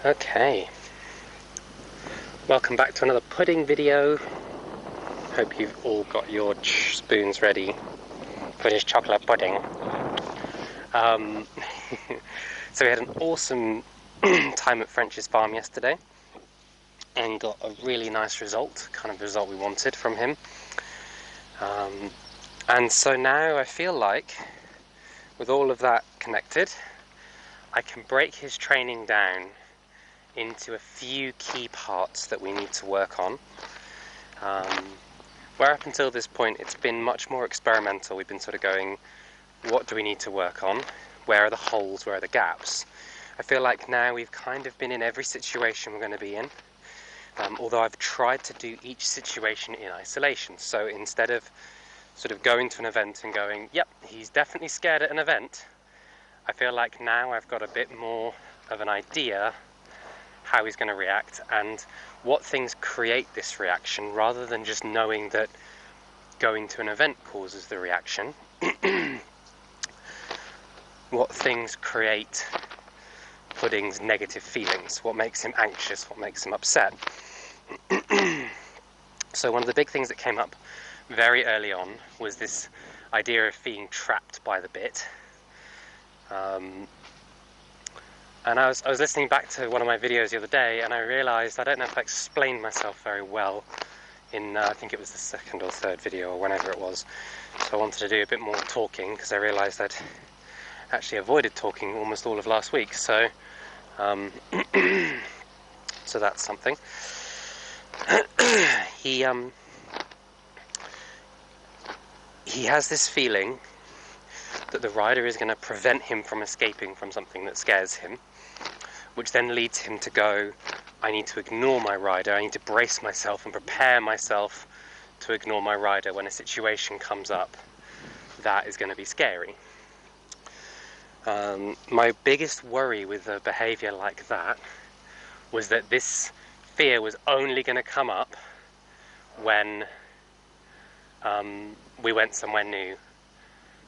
Okay, welcome back to another pudding video. Hope you've all got your spoons ready for this chocolate pudding. So we had an awesome time at French's farm yesterday and got a really nice result, kind of the result we wanted from him. And so now I feel like, with all of that connected, I can break his training down into a few key parts that we need to work on. Where up until this point it's been much more experimental. We've been sort of going, what do we need to work on? Where are the holes? Where are the gaps? I feel like now we've kind of been in every situation we're going to be in, although I've tried to do each situation in isolation. So instead of sort of going to an event and going, yep, he's definitely scared at an event, I feel like now I've got a bit more of an idea how he's going to react and what things create this reaction, rather than just knowing that going to an event causes the reaction. What things create Pudding's negative feelings, what makes him anxious, what makes him upset. So one of the big things that came up very early on was this idea of being trapped by the bit. And I was listening back to one of my videos the other day, and I realised I don't know if I explained myself very well in, I think it was the second or third video or whenever it was. So I wanted to do a bit more talking because I realised I'd actually avoided talking almost all of last week. So, so that's something. He has this feeling that the rider is going to prevent him from escaping from something that scares him, which then leads him to go, I need to ignore my rider, I need to brace myself and prepare myself to ignore my rider when a situation comes up that is going to be scary. My biggest worry with a behaviour like that was that this fear was only going to come up when we went somewhere new.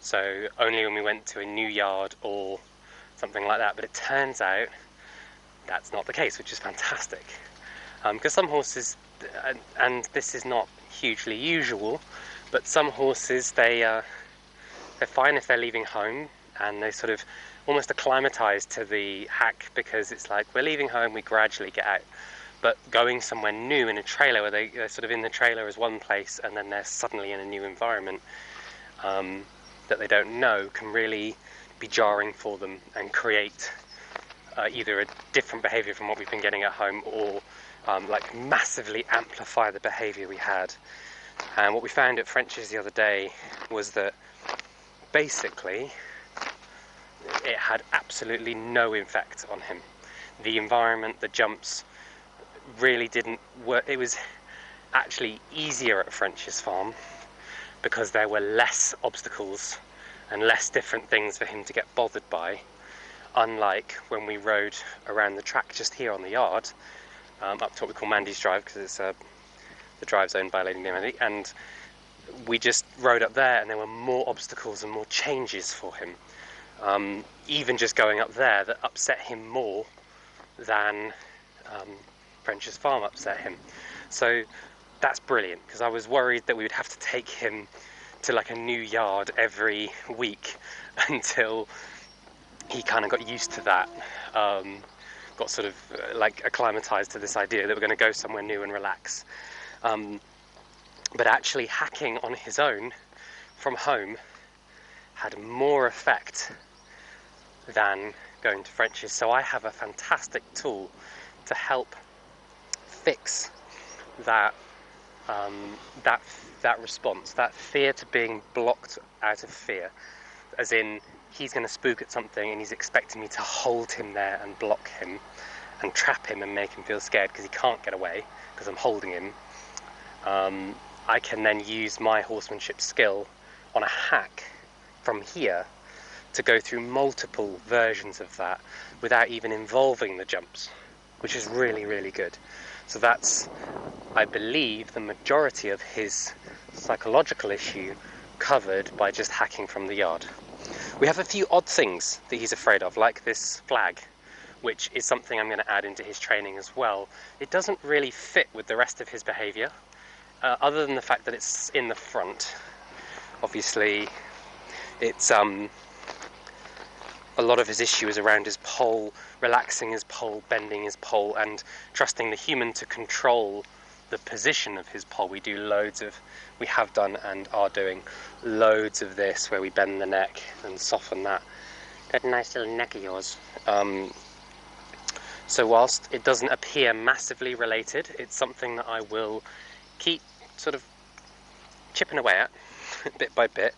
So only when we went to a new yard or something like that. But it turns out that's not the case, which is fantastic. Because some horses, and this is not hugely usual, but some horses, they're fine if they're leaving home and they sort of almost acclimatise to the hack, because it's like, we're leaving home, we gradually get out. But going somewhere new in a trailer, where they're sort of in the trailer as one place and then they're suddenly in a new environment that they don't know, can really be jarring for them and create either a different behaviour from what we've been getting at home, or like massively amplify the behaviour we had. And what we found at French's the other day was that basically it had absolutely no effect on him. The environment, the jumps, really didn't work. It was actually easier at French's farm because there were less obstacles and less different things for him to get bothered by, unlike when we rode around the track just here on the yard, up to what we call Mandy's Drive, because it's the drive's owned by a lady named Mandy, and we just rode up there and there were more obstacles and more changes for him. Even just going up there, that upset him more than French's farm upset him. So that's brilliant, because I was worried that we would have to take him to like a new yard every week until he kind of got used to that, got sort of like acclimatized to this idea that we're going to go somewhere new and relax. But actually hacking on his own from home had more effect than going to French's. So I have a fantastic tool to help fix that that response, that fear to being blocked out of fear, as in he's going to spook at something and he's expecting me to hold him there and block him and trap him and make him feel scared because he can't get away because I'm holding him. I can then use my horsemanship skill on a hack from here to go through multiple versions of that without even involving the jumps, which is really, really good. So that's, I believe, the majority of his psychological issue covered by just hacking from the yard. We have a few odd things that he's afraid of, like this flag, which is something I'm going to add into his training as well. It doesn't really fit with the rest of his behaviour, other than the fact that it's in the front. Obviously, it's a lot of his issue is around his pole, relaxing his pole, bending his pole, and trusting the human to control the position of his pole. We have done and are doing loads of this, where we bend the neck and soften that nice little neck of yours. So whilst it doesn't appear massively related, it's something that I will keep sort of chipping away at bit by bit,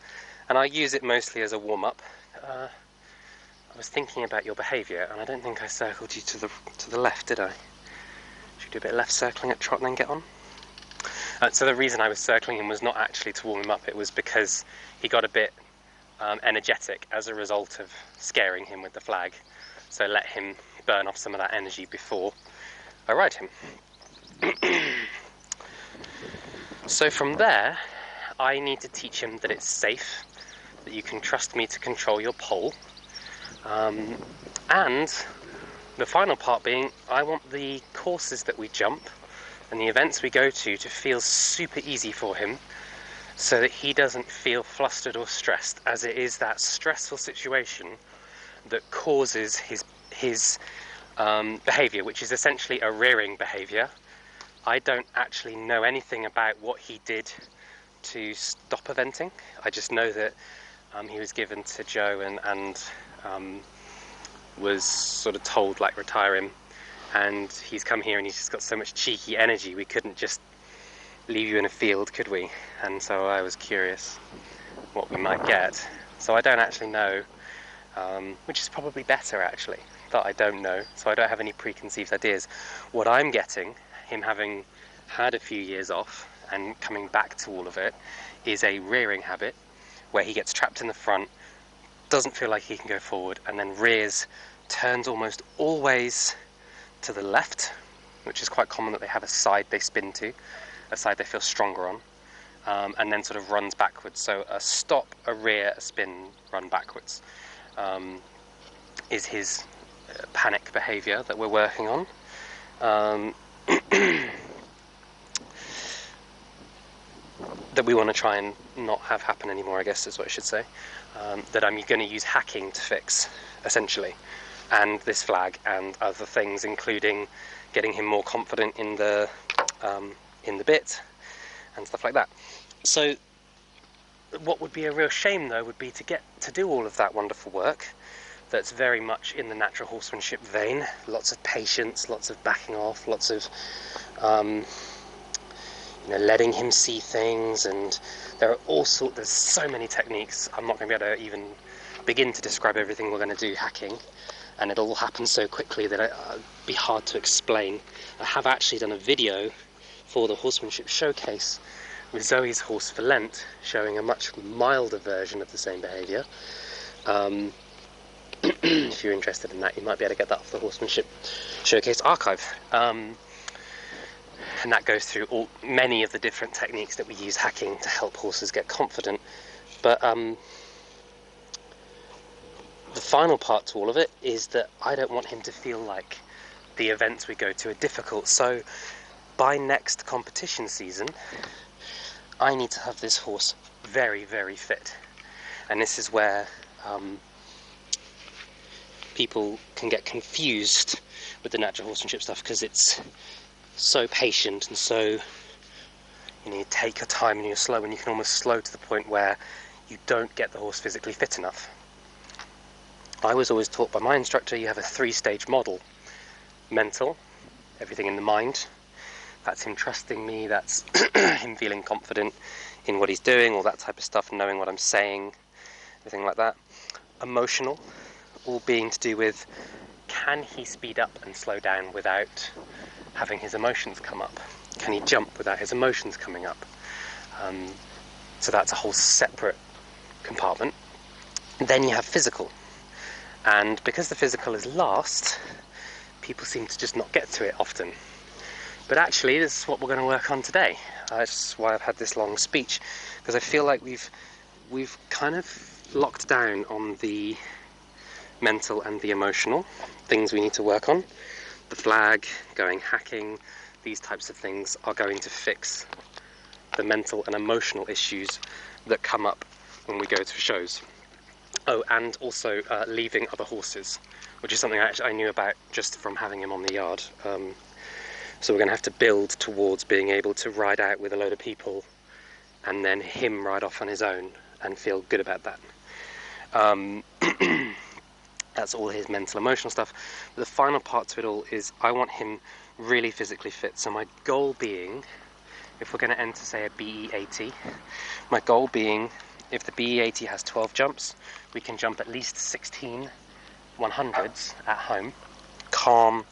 and I use it mostly as a warm-up. I was thinking about your behaviour, and I don't think I circled you to the left, did I? Should we do a bit of left circling at trot and then get on? So the reason I was circling him was not actually to warm him up, it was because he got a bit energetic as a result of scaring him with the flag. So let him burn off some of that energy before I ride him. So from there, I need to teach him that it's safe, that you can trust me to control your pole. And the final part being, I want the courses that we jump and the events we go to feel super easy for him, so that he doesn't feel flustered or stressed, as it is that stressful situation that causes his behaviour, which is essentially a rearing behaviour. I don't actually know anything about what he did to stop eventing. I just know that he was given to Joe and was sort of told, like, retire him, and he's come here and he's just got so much cheeky energy, we couldn't just leave you in a field, could we? And so I was curious what we might get. So I don't actually know, which is probably better actually, that I don't know, so I don't have any preconceived ideas. What I'm getting, him having had a few years off and coming back to all of it, is a rearing habit where he gets trapped in the front, doesn't feel like he can go forward, and then rears, turns almost always to the left, which is quite common that they have a side they spin to, a side they feel stronger on, and then sort of runs backwards. So a stop, a rear, a spin, run backwards is his panic behaviour that we're working on. That we want to try and not have happen anymore, I guess is what I should say. That I'm going to use hacking to fix, essentially, and this flag and other things, including getting him more confident in the bit and stuff like that. So what would be a real shame, though, would be to get to do all of that wonderful work that's very much in the natural horsemanship vein. Lots of patience, lots of backing off, lots of letting him see things, and there's so many techniques. I'm not going to be able to even begin to describe everything we're going to do hacking, and it'll all happen so quickly that it'd be hard to explain. I have actually done a video for the horsemanship showcase with Zoe's horse for Lent, showing a much milder version of the same behaviour. If you're interested in that, you might be able to get that off the horsemanship showcase archive. And that goes through many of the different techniques that we use hacking to help horses get confident. But the final part to all of it is that I don't want him to feel like the events we go to are difficult. So by next competition season, I need to have this horse very, very fit. And this is where people can get confused with the natural horsemanship stuff, because it's so patient and so, you take your time and you're slow, and you can almost slow to the point where you don't get the horse physically fit enough. I was always taught by my instructor, you have a 3-stage model. Mental, everything in the mind. That's him trusting me, that's him feeling confident in what he's doing, all that type of stuff, knowing what I'm saying, everything like that. Emotional, all being to do with, can he speed up and slow down without having his emotions come up? Can he jump without his emotions coming up? So that's a whole separate compartment. Then you have physical. And because the physical is last, people seem to just not get to it often. But actually, this is what we're going to work on today. That's why I've had this long speech, because I feel like we've kind of locked down on the mental and the emotional things we need to work on. The flag, going hacking, these types of things are going to fix the mental and emotional issues that come up when we go to shows. Oh, and also leaving other horses, which is something I knew about just from having him on the yard. So we're going to have to build towards being able to ride out with a load of people and then him ride off on his own and feel good about that. That's all his mental, emotional stuff. But the final part to it all is I want him really physically fit. So my goal being, if we're going to enter, say, a BE80, my goal being, if the BE80 has 12 jumps, we can jump at least 16 100s at home, calm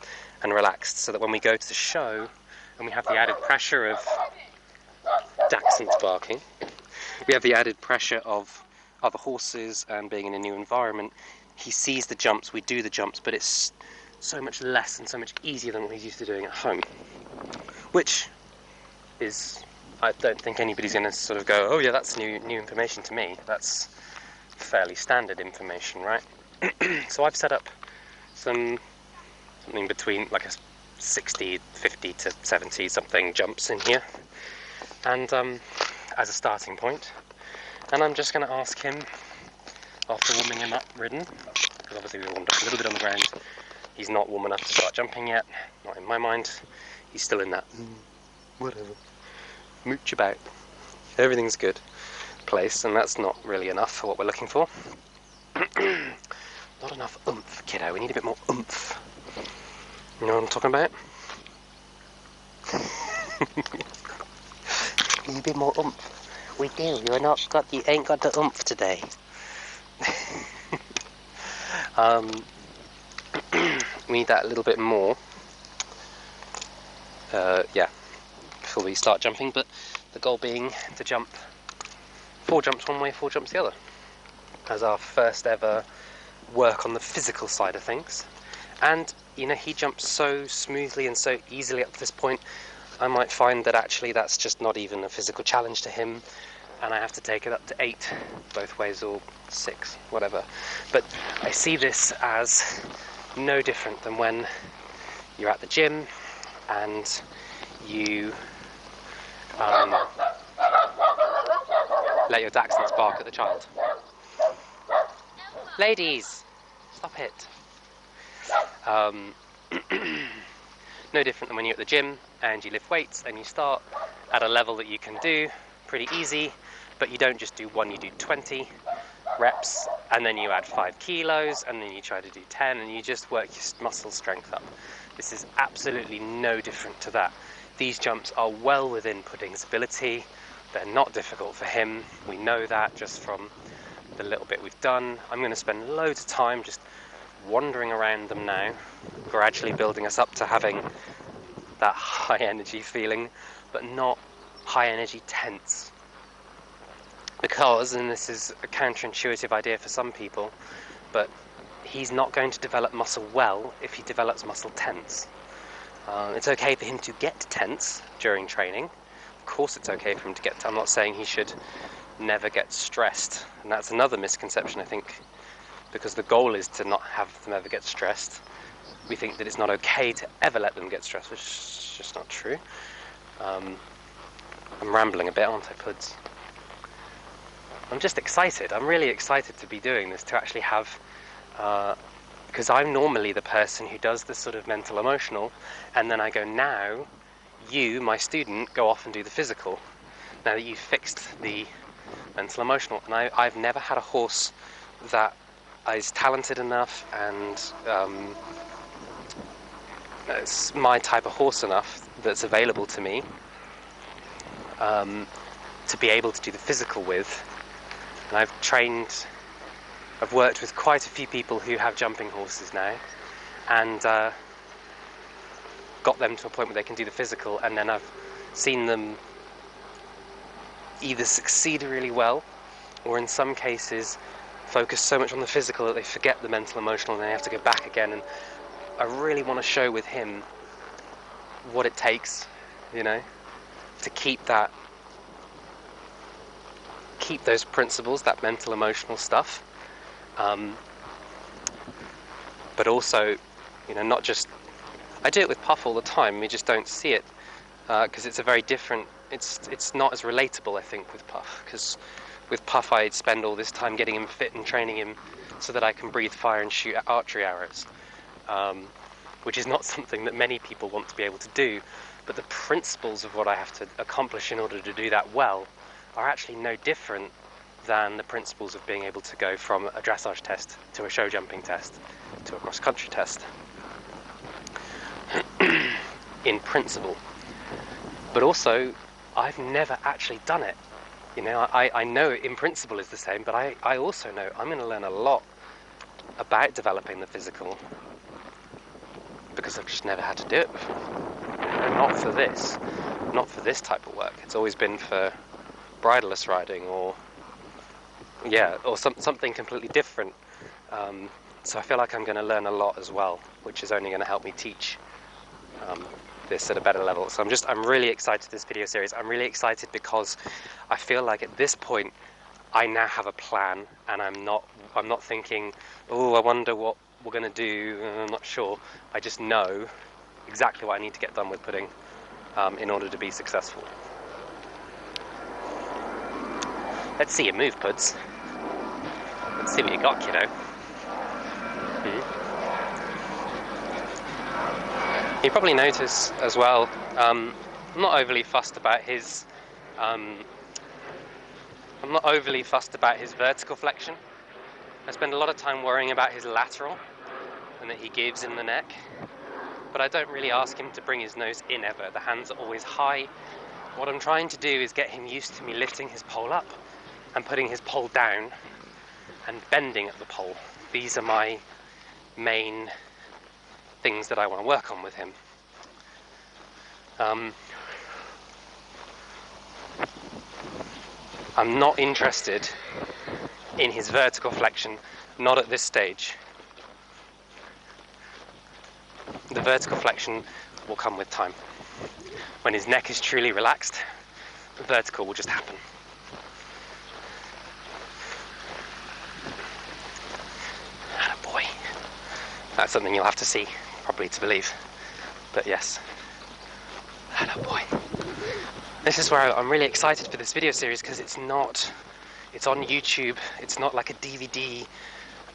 and relaxed, so that when we go to the show and we have the added pressure of Dachshunds barking, we have the added pressure of other horses and being in a new environment, he sees the jumps, we do the jumps, but it's so much less and so much easier than what he's used to doing at home. Which is, I don't think anybody's going to sort of go, oh yeah, that's new information to me. That's fairly standard information, right? So I've set up something between like a 60, 50 to 70 something jumps in here, and as a starting point. And I'm just going to ask him, after warming him up ridden, because obviously we warmed up a little bit on the ground, he's not warm enough to start jumping yet, not in my mind. He's still in that whatever, mooch about, everything's good place, and that's not really enough for what we're looking for. Not enough oomph, kiddo, we need a bit more oomph. You know what I'm talking about? Need a bit more oomph. We do, you ain't got the oomph today. We need that a little bit more. Yeah, before we start jumping, but the goal being to jump 4 jumps one way, 4 jumps the other, as our first ever work on the physical side of things. And you know, he jumps so smoothly and so easily up to this point, I might find that actually that's just not even a physical challenge to him, and I have to take it up to 8 both ways, or 6, whatever. But I see this as no different than when you're at the gym and you let your dachshunds bark at the child. Ladies, stop it. No different than when you're at the gym and you lift weights and you start at a level that you can do pretty easy, but you don't just do 1, you do 20 reps, and then you add 5 kilos, and then you try to do 10, and you just work your muscle strength up. This is absolutely no different to that. These jumps are well within Pudding's ability. They're not difficult for him. We know that just from the little bit we've done. I'm going to spend loads of time just wandering around them now, gradually building us up to having that high energy feeling, but not high energy tense. Because, and this is a counterintuitive idea for some people, but he's not going to develop muscle well if he develops muscle tense. It's okay for him to get tense during training. Of course it's okay for him to get, I'm not saying he should never get stressed, and that's another misconception, I think, because the goal is to not have them ever get stressed. We think that it's not okay to ever let them get stressed, which is just not true. I'm rambling a bit, aren't I, Puds? I'm just excited. I'm really excited to be doing this, to actually have, because I'm normally the person who does the sort of mental emotional, and then I go, now you, my student, go off and do the physical, now that you've fixed the mental emotional. And I've never had a horse that is talented enough and it's my type of horse enough that's available to me to be able to do the physical with. And I've worked with quite a few people who have jumping horses now, and got them to a point where they can do the physical, and then I've seen them either succeed really well, or in some cases focus so much on the physical that they forget the mental emotional and they have to go back again. And I really want to show with him what it takes, you know, to keep those principles, that mental emotional stuff, but also, you know, not just, I do it with Puff all the time, we just don't see it, because it's a very different, it's not as relatable, I think, with Puff, because with Puff I spend all this time getting him fit and training him so that I can breathe fire and shoot archery arrows, which is not something that many people want to be able to do, but the principles of what I have to accomplish in order to do that well are actually no different than the principles of being able to go from a dressage test to a show jumping test to a cross-country test in principle. But also, I've never actually done it. You know, I know in principle is the same, but I also know I'm going to learn a lot about developing the physical because I've just never had to do it before. Not for this type of work. It's always been for bridleless riding or something completely different. So I feel like I'm going to learn a lot as well, which is only going to help me teach this at a better level. So I'm really excited this video series. I'm really excited because I feel like at this point I now have a plan, and I'm not thinking, oh, I wonder what we're going to do, I'm not sure. I just know exactly what I need to get done with pudding in order to be successful. Let's see you move, Puds. Let's see what you got, kiddo. You probably notice as well, I'm not overly fussed about his vertical flexion. I spend a lot of time worrying about his lateral and that he gives in the neck, but I don't really ask him to bring his nose in ever. The hands are always high. What I'm trying to do is get him used to me lifting his pole up and putting his pole down and bending at the pole. These are my main things that I want to work on with him. I'm not interested in his vertical flexion, not at this stage. The vertical flexion will come with time. When his neck is truly relaxed, the vertical will just happen. Attaboy. That's something you'll have to see, probably, to believe. But yes. Attaboy. This is where I'm really excited for this video series, because it's on YouTube, it's not like a DVD,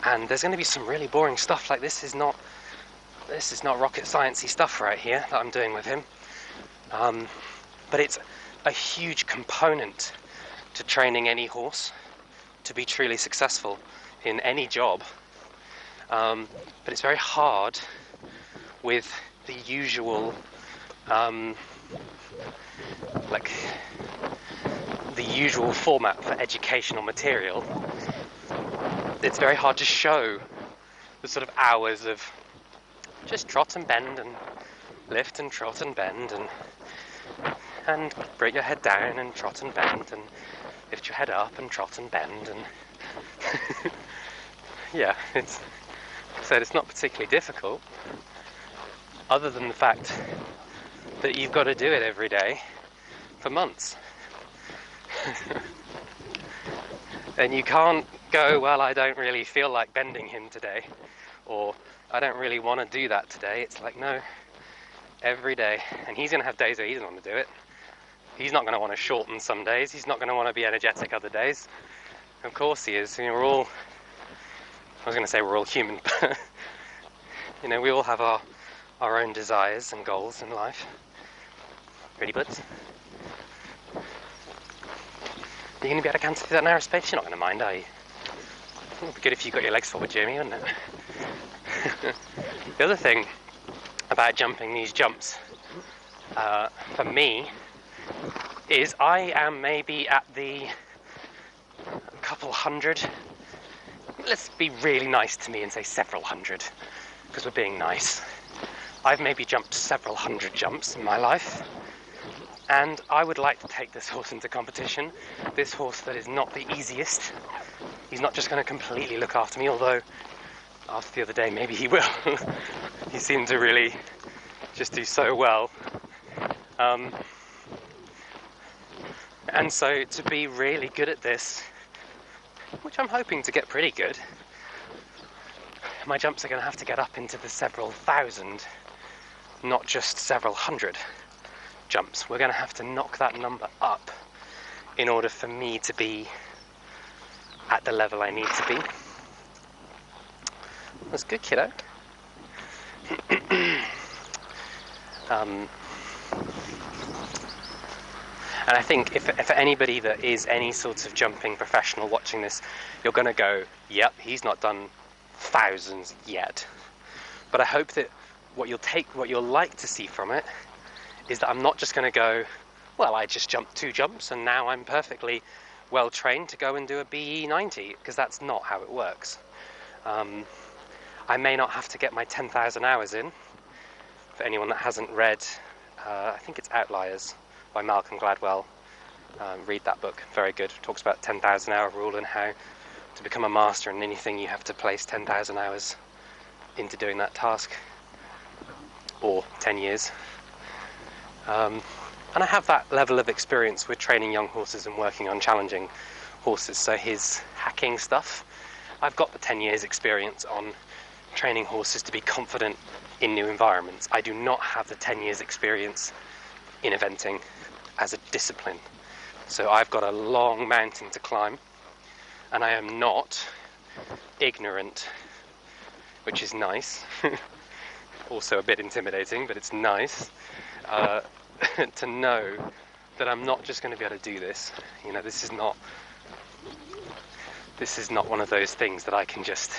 and there's going to be some really boring stuff. Like this is not rocket sciencey stuff right here that I'm doing with him, but it's a huge component to training any horse to be truly successful in any job, but it's very hard with the usual format for educational material. It's very hard to show the sort of hours of just trot and bend and lift and trot and bend and bring your head down and trot and bend and lift your head up and trot and bend and yeah, it's not particularly difficult, other than the fact that you've got to do it every day for months. And you can't go, well, I don't really feel like bending him today, or I don't really want to do that today. It's like, no, every day. And he's going to have days where he doesn't want to do it. He's not going to want to shorten some days. He's not going to want to be energetic other days. Of course he is. You know, I was going to say we're all human, but you know, we all have our own desires and goals in life. Ready, buds? Are you going to be able to canter through that narrow space? You're not going to mind, are you? It would be good if you got your legs forward, Jamie, wouldn't it? The other thing about jumping these jumps, for me, is I am maybe at the couple hundred. Let's be really nice to me and say several hundred, because we're being nice. I've maybe jumped several hundred jumps in my life, and I would like to take this horse into competition. This horse that is not the easiest. He's not just going to completely look after me, although after the other day maybe he will. He seemed to really just do so well. And so to be really good at this, which I'm hoping to get pretty good, my jumps are going to have to get up into the several thousand, not just several hundred jumps. We're going to have to knock that number up in order for me to be at the level I need to be. That's good, kiddo. And I think if for anybody that is any sort of jumping professional watching this, you're going to go, yep, he's not done thousands yet. But I hope that what you'll like to see from it is that I'm not just going to go, well, I just jumped 2 jumps and now I'm perfectly well trained to go and do a BE 90, because that's not how it works. I may not have to get my 10,000 hours in. For anyone that hasn't read, I think it's Outliers by Malcolm Gladwell, read that book, very good. It talks about 10,000 hour rule and how to become a master in anything you have to place 10,000 hours into doing that task, or 10 years. And I have that level of experience with training young horses and working on challenging horses, so his hacking stuff, I've got the 10 years experience on training horses to be confident in new environments. I do not have the 10 years experience in eventing as a discipline. So I've got a long mountain to climb, and I am not ignorant, which is nice. Also a bit intimidating, but it's nice to know that I'm not just going to be able to do this. You know, this is not one of those things that I can just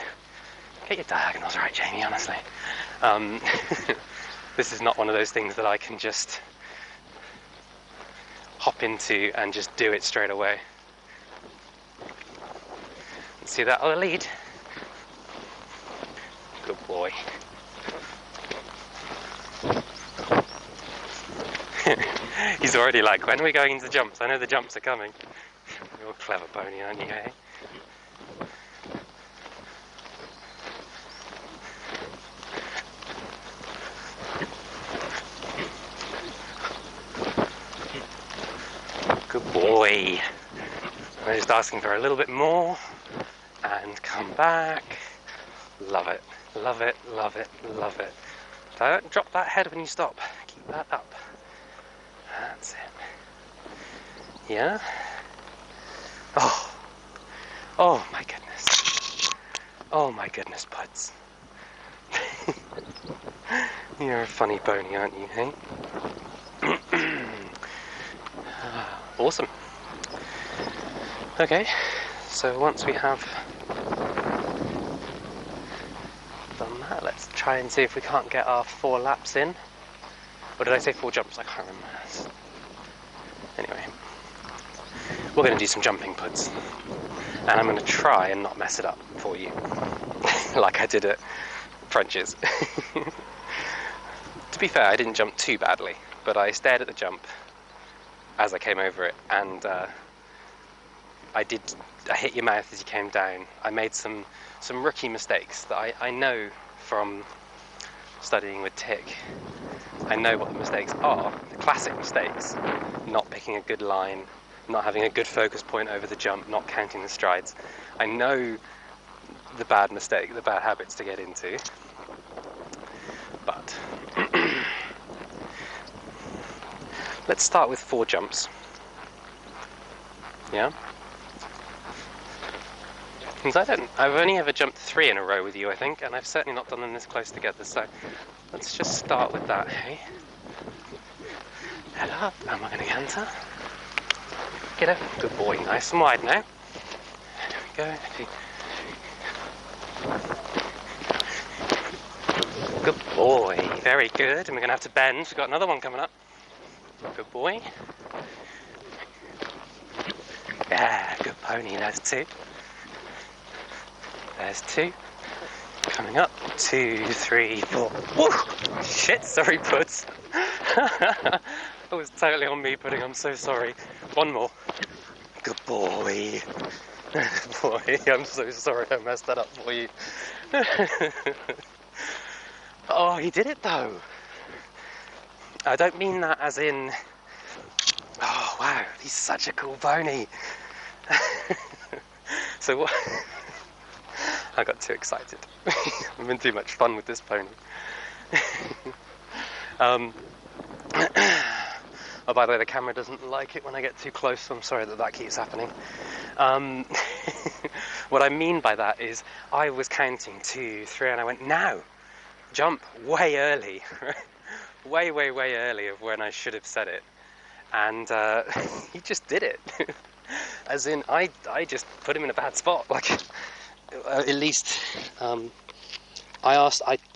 get your diagonals right, Jamie, honestly. This is not one of those things that I can just hop into and just do it straight away. See that other lead? Good boy. He's already like, when are we going into the jumps? I know the jumps are coming. You're a clever pony, aren't you, eh? Good boy. I'm just asking for a little bit more and come back. Love it, love it, love it, love it. Don't drop that head when you stop. Keep that up. That's it. Yeah? Oh my goodness. Oh my goodness, Puds. You're a funny pony, aren't you, hey? Awesome. Okay, so once we have done that, let's try and see if we can't get our 4 laps in. Or did I say 4 jumps? I can't remember. Anyway, we're going to do some jumping puts. And I'm going to try and not mess it up for you. Like I did at French's. To be fair, I didn't jump too badly, but I stared at the jump as I came over it, and I hit your mouth as you came down. I made some rookie mistakes that I know from studying with Tick. I know what the mistakes are, the classic mistakes: not picking a good line, not having a good focus point over the jump, not counting the strides. I know the bad mistake, the bad habits to get into, but let's start with 4 jumps. Yeah? Because I've only ever jumped 3 in a row with you, I think, and I've certainly not done them this close together, so let's just start with that, hey? Head up, and we're going to canter. Get up, good boy, nice and wide now. There we go. Good boy, very good, and we're going to have to bend, we've got another one coming up. Good boy. Yeah, good pony, there's 2. There's 2. Coming up, 2, 3, 4. Woo! Shit, sorry, Puds. That was totally on me, Pudding, I'm so sorry. One more. Good boy. Boy, I'm so sorry I messed that up for you. Oh, he did it though. I don't mean that as in, oh wow, he's such a cool pony. So what? I got too excited. I'm having too much fun with this pony. Oh, by the way, the camera doesn't like it when I get too close, so I'm sorry that that keeps happening. What I mean by that is I was counting 2, 3, and I went, now, jump way early. way early of when I should have said it. And he just did it. As in, I just put him in a bad spot. Like, at least I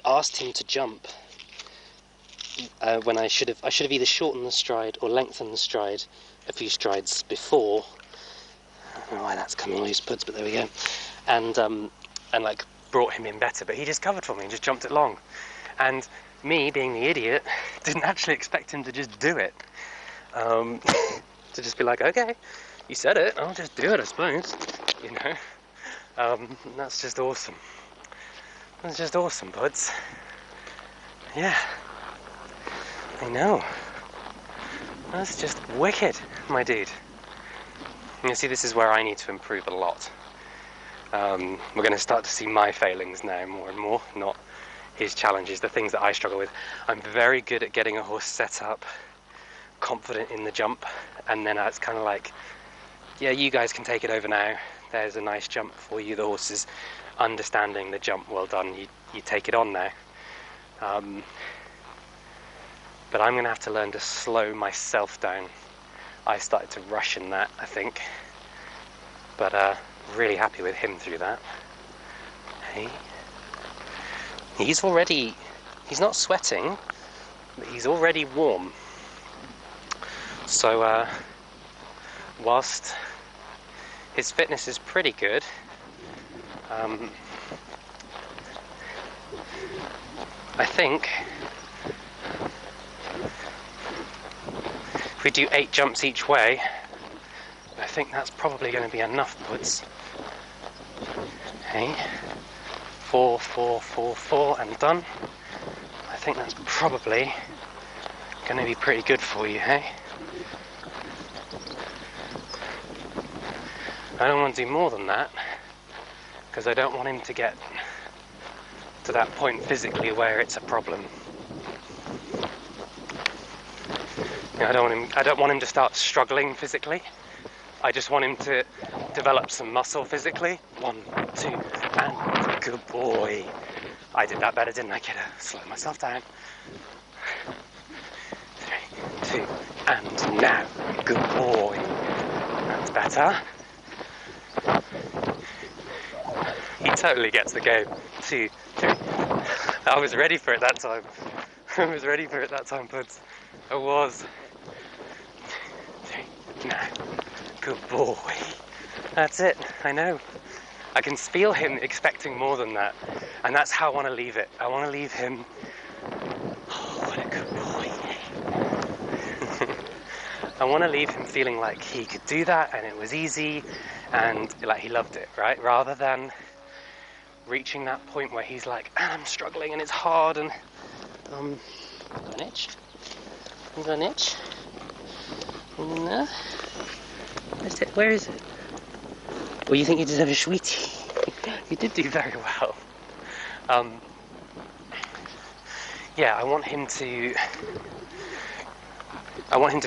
asked him to jump when I should have either shortened the stride or lengthened the stride a few strides before. I don't know why that's coming loose, but there we go. And like brought him in better, but he just covered for me and just jumped it long. And me, being the idiot, didn't actually expect him to just do it. To just be like, okay, you said it, I'll just do it, I suppose. You know, that's just awesome. That's just awesome, buds. Yeah, I know. That's just wicked, my dude. And you see, this is where I need to improve a lot. We're going to start to see my failings now more and more, not his challenges, the things that I struggle with. I'm very good at getting a horse set up, confident in the jump, and then it's kind of like, yeah, you guys can take it over now. There's a nice jump for you. The horse is understanding the jump. Well done. You take it on now. But I'm going to have to learn to slow myself down. I started to rush in that, I think. But really happy with him through that. Hey. He's not sweating, but he's already warm. So whilst his fitness is pretty good, I think if we do 8 jumps each way, I think that's probably going to be enough, buds. Hey, 4, 4, 4, 4, and done. I think that's probably going to be pretty good for you, hey? I don't want to do more than that, because I don't want him to get to that point physically where it's a problem. You know, I don't want him to start struggling physically. I just want him to develop some muscle physically. 1, 2, and good boy. I did that better, didn't I, kiddo? Slow myself down. 3, 2, and now. Good boy. That's better. He totally gets the go. 2, 3. I was ready for it that time. I was ready for it that time, buds. I was. 3, now. Good boy. That's it. I know. I can feel him expecting more than that. And that's how I want to leave it. I want to leave him... Oh, what a good boy. I want to leave him feeling like he could do that and it was easy and like he loved it, right? Rather than reaching that point where he's like, I'm struggling and it's hard and... an itch? Is that an itch? No? Where is it? Well, you think you deserve a sweetie? You did do very well. Yeah, I want him to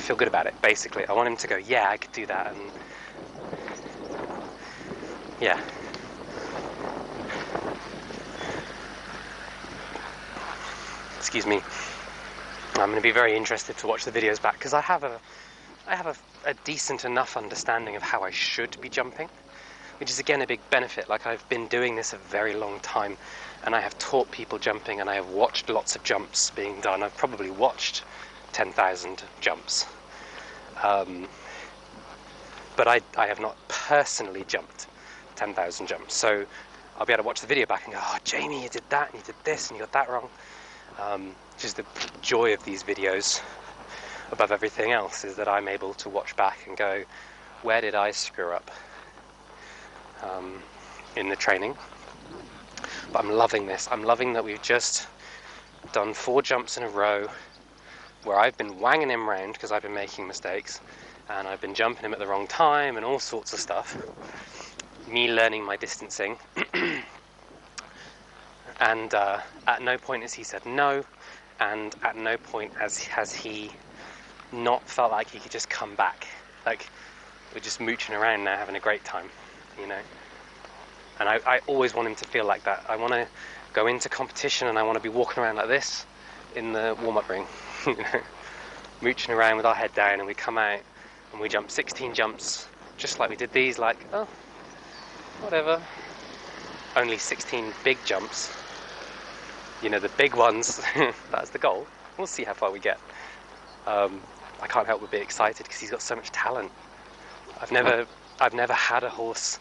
feel good about it, basically. I want him to go, yeah, I could do that, and yeah. Excuse me. I'm going to be very interested to watch the videos back, because I have a decent enough understanding of how I should be jumping, which is again a big benefit. Like, I've been doing this a very long time, and I have taught people jumping, and I have watched lots of jumps being done. I've probably watched 10,000 jumps, but I have not personally jumped 10,000 jumps. So I'll be able to watch the video back and go, oh, Jamie, you did that, and you did this, and you got that wrong. Which is the joy of these videos above everything else, is that I'm able to watch back and go, where did I screw up in the training? But I'm loving this. I'm loving that we've just done 4 jumps in a row where I've been wanging him round because I've been making mistakes, and I've been jumping him at the wrong time and all sorts of stuff. Me learning my distancing. And at no point has he said no, and at no point has he not felt like he could just come back. Like, we're just mooching around now, having a great time, you know. And I always want him to feel like that. I want to go into competition and I want to be walking around like this in the warm-up ring, you know, mooching around with our head down, and we come out and we jump 16 jumps, just like we did these, like, oh, whatever. Only 16 big jumps, you know, the big ones. That's the goal. We'll see how far we get. I can't help but be excited because he's got so much talent. I've never had a horse.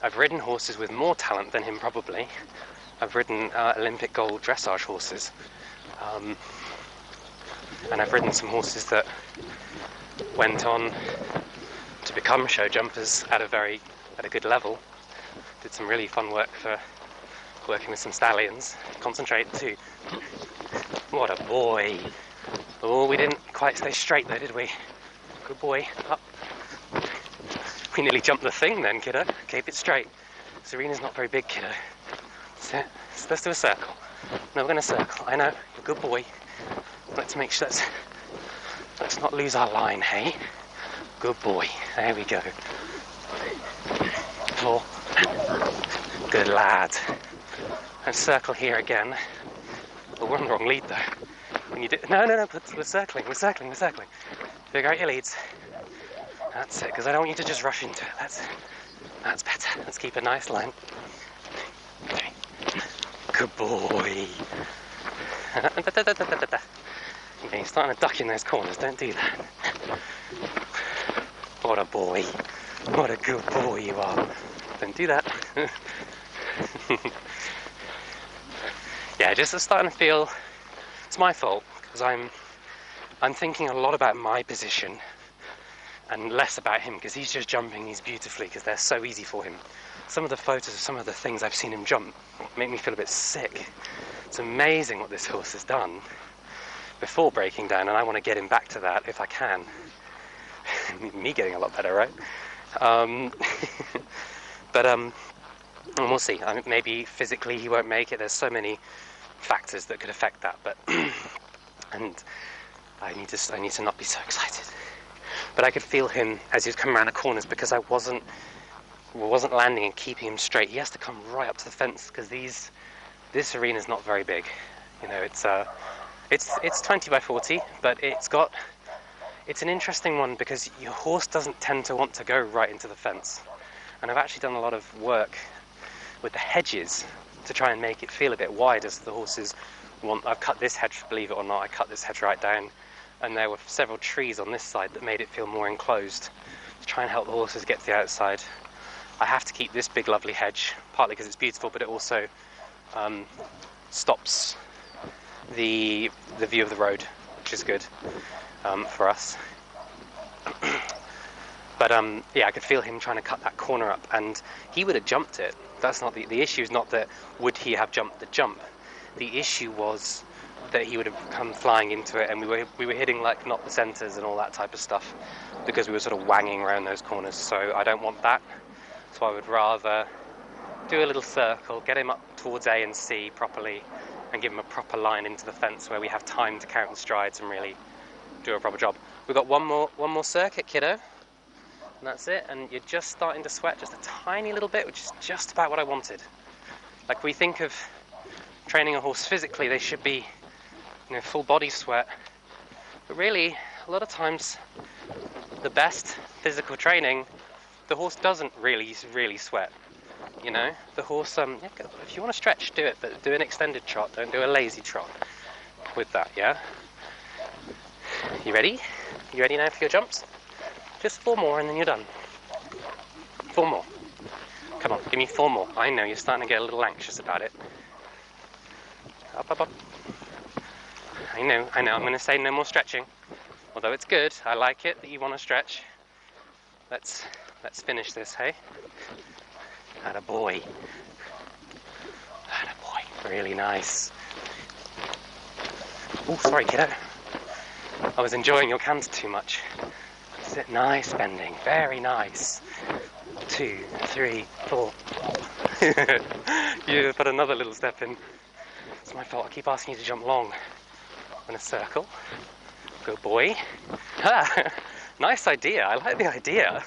I've ridden horses with more talent than him, probably. I've ridden Olympic gold dressage horses, and I've ridden some horses that went on to become show jumpers at a good level. Did some really fun work for working with some stallions. Concentrate too. What a boy! Oh, we didn't quite stay straight though, did we? Good boy. Up. We nearly jumped the thing then, kiddo. Keep it straight. Serena's not very big, kiddo. So let's do a circle. No, we're going to circle. I know. You're a good boy. Let's make sure let's not lose our line, hey? Good boy. There we go. 4. Good lad. And circle here again. Well, we're on the wrong lead though. When you do, no, we're circling. Figure out your leads. That's it, because I don't want you to just rush into it. That's better. Let's keep a nice line. Okay. Good boy. Okay, you're starting to duck in those corners. Don't do that. What a boy. What a good boy you are. Don't do that. Yeah, just starting to feel it's my fault, because I'm thinking a lot about my position and less about him, because he's just jumping these beautifully because they're so easy for him. Some of the photos of some of the things I've seen him jump make me feel a bit sick. It's amazing what this horse has done before breaking down, and I want to get him back to that if I can. Me getting a lot better, right? But and we'll see. I mean, maybe physically he won't make it. There's so many factors that could affect that, but and I need to not be so excited. But I could feel him as he was coming around the corners, because I wasn't landing and keeping him straight. He has to come right up to the fence, because this arena is not very big. You know, it's 20 by 40, but it's an interesting one because your horse doesn't tend to want to go right into the fence. And I've actually done a lot of work with the hedges to try and make it feel a bit wide as the horses want. I've cut this hedge, believe it or not, I cut this hedge right down, and there were several trees on this side that made it feel more enclosed to try and help the horses get to the outside. I have to keep this big lovely hedge, partly because it's beautiful, but it also stops the view of the road, which is good for us. But yeah, I could feel him trying to cut that corner up, and he would have jumped it. That's not the issue. Is not that would he have jumped the jump. The issue was that he would have come flying into it, and we were hitting like not the centres and all that type of stuff, because we were sort of wanging around those corners. So I don't want that. So I would rather do a little circle, get him up towards A and C properly, and give him a proper line into the fence where we have time to count the strides and really do a proper job. We've got one more circuit, kiddo. And that's it, and you're just starting to sweat just a tiny little bit, which is just about what I wanted. Like, we think of training a horse physically, they should be, you know, full body sweat. But really, a lot of times, the best physical training, the horse doesn't really sweat. You know, the horse, if you want to stretch, do it, but do an extended trot, don't do a lazy trot with that, yeah? You ready? You ready now for your jumps? Just 4 more and then you're done. 4 more. Come on, give me 4 more. I know, you're starting to get a little anxious about it. Up, up, up. I know, I'm going to say no more stretching. Although it's good, I like it that you want to stretch. Let's finish this, hey? Attaboy. Attaboy, really nice. Oh, sorry, kiddo. I was enjoying your canter too much. Nice bending, very nice. 2, 3, 4. You put another little step in. It's my fault, I keep asking you to jump long. In a circle. Good boy. Nice idea, I like the idea.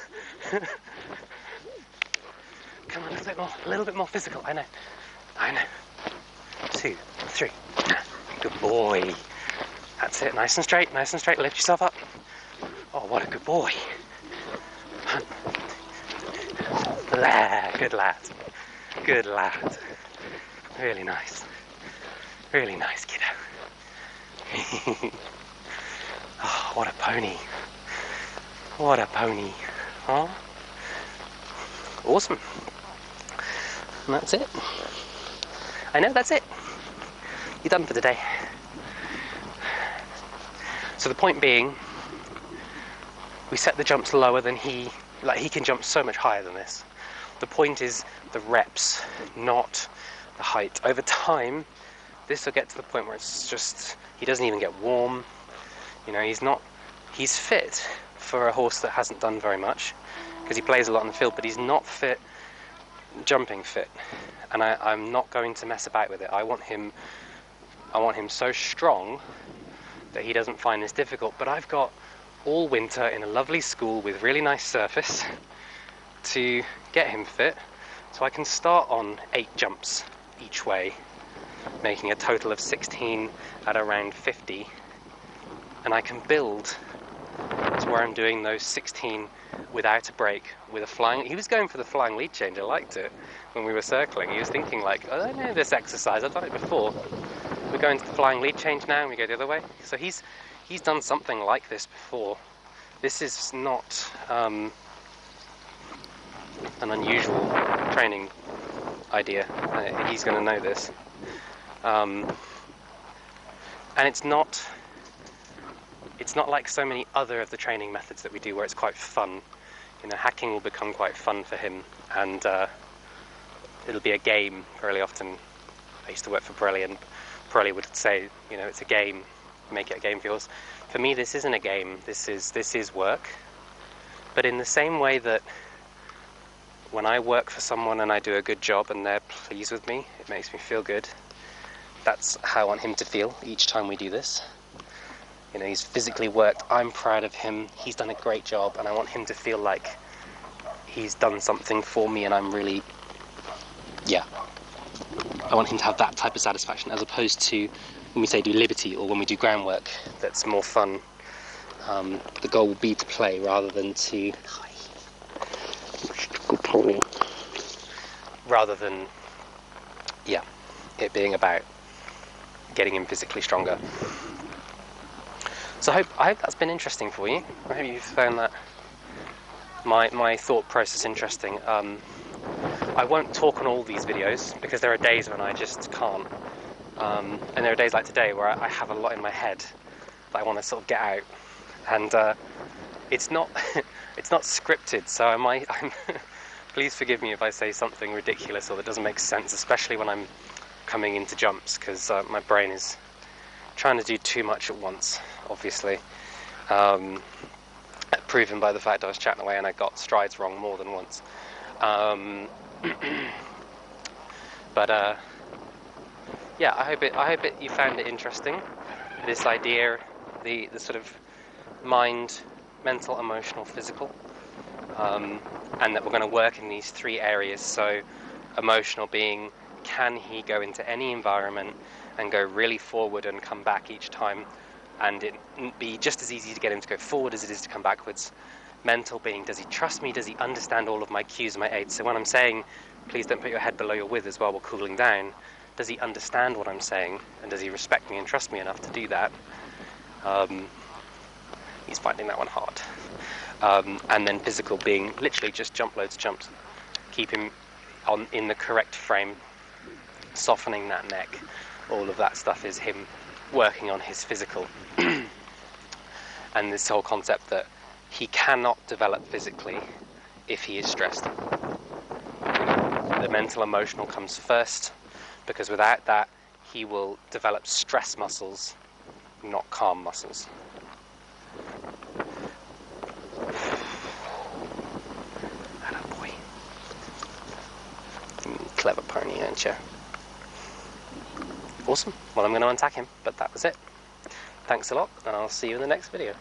Come on, a little bit more physical, I know. 2, 3. Good boy. That's it, nice and straight, lift yourself up. Oh, what a good boy. Good lad. Good lad. Really nice. Really nice, kiddo. Oh, what a pony. What a pony. Huh? Awesome. And that's it. I know, that's it. You're done for the day. So the point being, we set the jumps lower than he can jump so much higher than this. The point is the reps, not the height. Over time, this will get to the point where it's just, he doesn't even get warm. You know, he's fit for a horse that hasn't done very much, because he plays a lot in the field, but he's not fit, jumping fit. And I'm not going to mess about with it. I want him so strong that he doesn't find this difficult. But I've got all winter in a lovely school with really nice surface to get him fit, so I can start on 8 jumps each way, making a total of 16 at around 50, and I can build to where I'm doing those 16 without a break with a flying. He was going for the flying lead change. I liked it when we were circling. He was thinking like, oh, I know this exercise, I've done it before. We're going to the flying lead change now and we go the other way. So he's done something like this before. This is not an unusual training idea. He's going to know this. And it's not like so many other of the training methods that we do where it's quite fun. You know, hacking will become quite fun for him, and it'll be a game fairly often. I used to work for Pirelli, and Pirelli would say, you know, it's a game, make it a game for yours. For me, this isn't a game, this is work. But in the same way that when I work for someone and I do a good job and they're pleased with me, it makes me feel good. That's how I want him to feel each time we do this. You know, he's physically worked, I'm proud of him, he's done a great job, and I want him to feel like he's done something for me and I'm really, yeah. I want him to have that type of satisfaction, as opposed to when we say do liberty or when we do groundwork, that's more fun. The goal will be to play rather than to, yeah, it being about getting him physically stronger. So I hope that's been interesting for you. I hope you've found that my thought process interesting. I won't talk on all these videos because there are days when I just can't. And there are days like today where I have a lot in my head that I want to sort of get out. And it's not it's not scripted, so I'm please forgive me if I say something ridiculous or that doesn't make sense, especially when I'm coming into jumps, because my brain is trying to do too much at once, obviously. Proven by the fact I was chatting away and I got strides wrong more than once. But yeah, I hope you found it interesting. This idea, the sort of mind, mental, emotional, physical, and that we're going to work in these 3 areas. So, emotional being, can he go into any environment and go really forward and come back each time, and it be just as easy to get him to go forward as it is to come backwards. Mental being, does he trust me? Does he understand all of my cues and my aids? So when I'm saying, please don't put your head below your withers while we're cooling down, does he understand what I'm saying? And does he respect me and trust me enough to do that? He's finding that one hard. And then physical being, literally just jump loads of jumps. Keep him in the correct frame, softening that neck. All of that stuff is him working on his physical. And this whole concept that he cannot develop physically if he is stressed. The mental emotional comes first, because without that he will develop stress muscles, not calm muscles. Atta boy. clever pony, aren't you? Awesome. Well, I'm going to untack him, but that was it. Thanks a lot, and I'll see you in the next video.